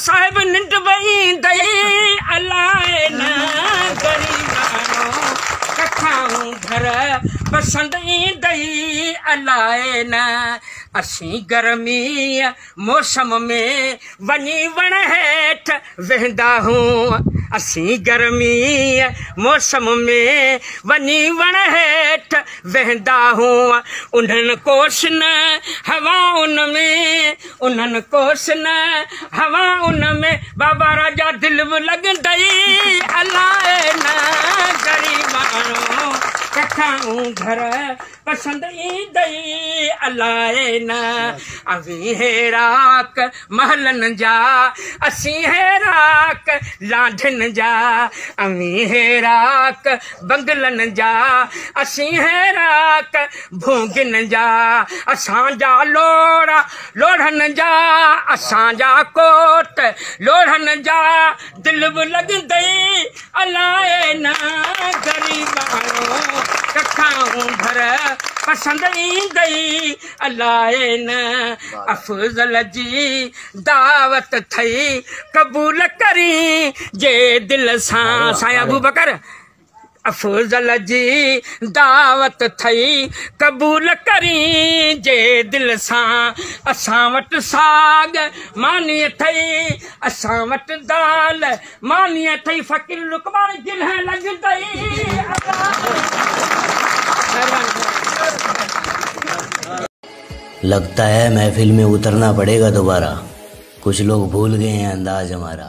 साहिब निंड वही दई अलाए न गरीबानो कथाऊं घर पसंद ईंदई अलाए न असीं गर्मी मौसम में वञी वण हेठ वेंदा हूं असीं गर्मी मौसम में वञी वण हेठ वेंदा हूं उन्हनि कोश न हवा उन में उन्हनि कोश न हवा उन में बाबा राजा दिल बि लॻंदई अलाए न गरीबानो कथाऊं घर पसंद ईंदई अलाए न अवी हेराक महलन जा असीं हेराक लाढन जा अवी हेराक बंगलन जा असीं हेराक भूंगिन जा असांजा लोड़ा लोढ़न जा असांजा कोट लोढ़न जा दिल बि लॻंदई अलाए न गरीबानो कथाऊं घर पसंद ईंदई अलाए न अफजल जी दावत थई कबूल करी जे दिल सां साईं अबू बकर अफजल जी दावत थई कबूल करी जे दिल सां असां वटि साग मानी अथई असां वटि दाल मानी अथई फ़कीर लुकमान जिन्ह लॻंदई लगता है महफिल में उतरना पड़ेगा दोबारा, कुछ लोग भूल गए हैं अंदाज हमारा।